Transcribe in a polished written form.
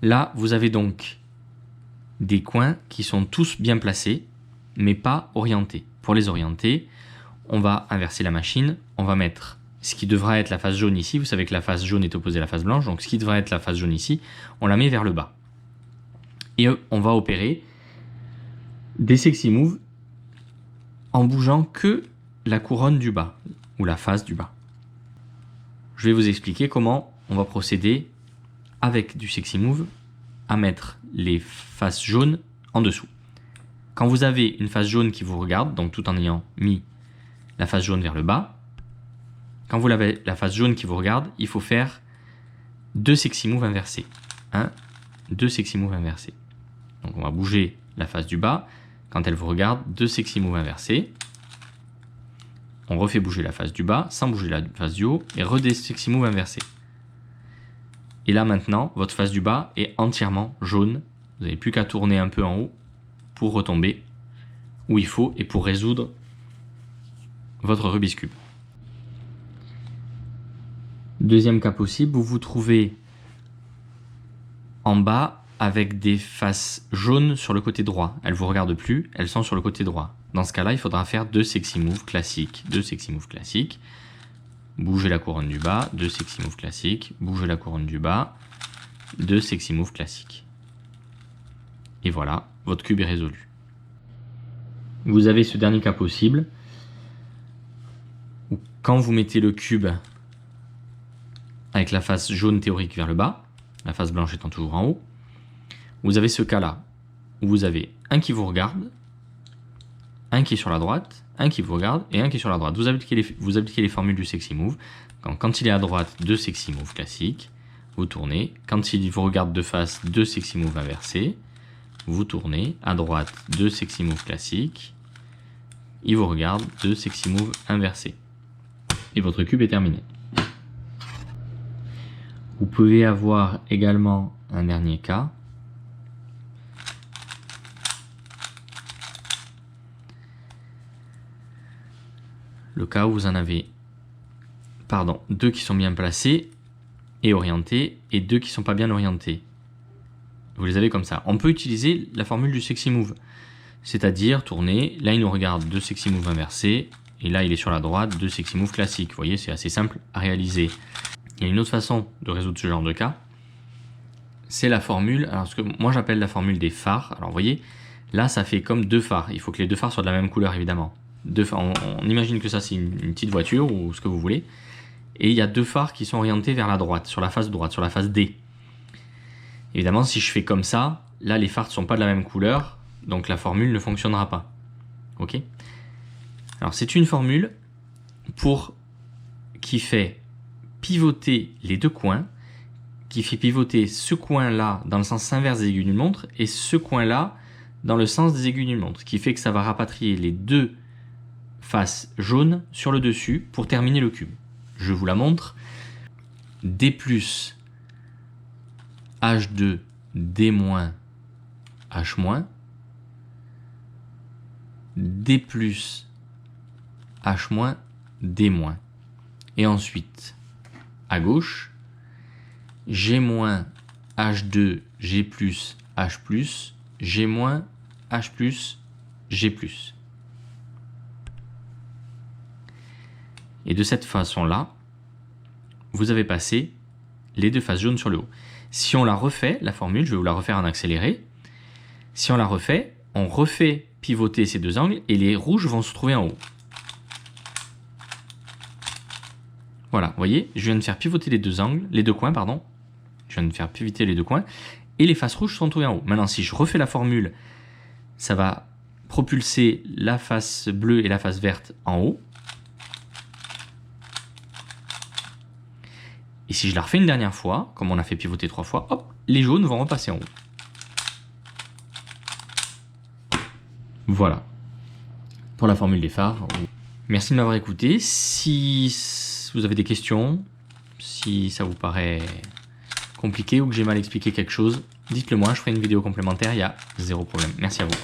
Là, vous avez donc des coins qui sont tous bien placés, mais pas orientés. Pour les orienter, on va inverser la machine, on va mettre ce qui devra être la face jaune ici. Vous savez que la face jaune est opposée à la face blanche, donc ce qui devrait être la face jaune ici, on la met vers le bas. Et on va opérer des sexy moves en bougeant que la couronne du bas, ou la face du bas. Je vais vous expliquer comment on va procéder avec du sexy move à mettre les faces jaunes en dessous. Quand vous avez une face jaune qui vous regarde, donc tout en ayant mis la face jaune vers le bas, quand vous avez la face jaune qui vous regarde, il faut faire 2 sexy moves inversés. 1, 2 sexy moves inversés. Donc on va bouger la face du bas. Quand elle vous regarde, 2 sexy moves inversés. On refait bouger la face du bas sans bouger la face du haut et des sexy moves inversés. Et là maintenant, votre face du bas est entièrement jaune. Vous n'avez plus qu'à tourner un peu en haut pour retomber où il faut et pour résoudre votre Rubik's Cube. Deuxième cas possible, vous vous trouvez en bas avec des faces jaunes sur le côté droit. Elles ne vous regardent plus, elles sont sur le côté droit. Dans ce cas-là, il faudra faire 2 sexy moves classiques. 2 sexy moves classiques. Bouger la couronne du bas, 2 sexy moves classiques. Bouger la couronne du bas, 2 sexy moves classiques. Et voilà, votre cube est résolu. Vous avez ce dernier cas possible où quand vous mettez le cube avec la face jaune théorique vers le bas, la face blanche étant toujours en haut, vous avez ce cas-là où vous avez un qui vous regarde, un qui est sur la droite, un qui vous regarde et un qui est sur la droite. Vous appliquez les formules du sexy move. Quand il est à droite, 2 sexy moves classiques, vous tournez. Quand il vous regarde de face, 2 sexy moves inversés, vous tournez. À droite, 2 sexy moves classiques, il vous regarde, 2 sexy moves inversés. Et votre cube est terminé. Vous pouvez avoir également un dernier cas. Le cas où vous en avez 2 qui sont bien placés et orientés et 2 qui ne sont pas bien orientés. Vous les avez comme ça. On peut utiliser la formule du sexy move, c'est-à-dire tourner. Là, il nous regarde 2 sexy moves inversés et là, il est sur la droite, 2 sexy moves classiques. Vous voyez, c'est assez simple à réaliser. Il y a une autre façon de résoudre ce genre de cas, c'est la formule, alors ce que moi j'appelle la formule des phares. Alors vous voyez, là ça fait comme 2 phares, il faut que les 2 phares soient de la même couleur évidemment. On imagine que ça c'est une petite voiture ou ce que vous voulez, et il y a 2 phares qui sont orientés vers la droite, sur la face droite, sur la face D. Évidemment si je fais comme ça, là les phares ne sont pas de la même couleur, donc la formule ne fonctionnera pas. Ok ? Alors c'est une formule qui fait pivoter les 2 coins, qui fait pivoter ce coin-là dans le sens inverse des aiguilles d'une montre et ce coin-là dans le sens des aiguilles d'une montre, qui fait que ça va rapatrier les 2 faces jaunes sur le dessus pour terminer le cube. Je vous la montre. D plus H2, D moins H moins, D plus H moins, D moins. Et ensuite, à gauche, G moins H2, G plus H plus, G moins H plus, G plus. Et de cette façon-là, vous avez passé les 2 faces jaunes sur le haut. Si on la refait, la formule, je vais vous la refaire en accéléré. Si on la refait, on refait pivoter ces 2 angles et les rouges vont se trouver en haut. Voilà, vous voyez, je viens de faire pivoter les 2 coins, pardon. Je viens de faire pivoter les 2 coins et les faces rouges sont trouvées en haut. Maintenant, si je refais la formule, ça va propulser la face bleue et la face verte en haut. Et si je la refais une dernière fois, comme on a fait pivoter 3 fois, hop, les jaunes vont repasser en haut. Voilà, pour la formule des phares. Merci de m'avoir écouté. Si vous avez des questions, si ça vous paraît compliqué ou que j'ai mal expliqué quelque chose, dites-le moi, je ferai une vidéo complémentaire, il y a 0 problème. Merci à vous.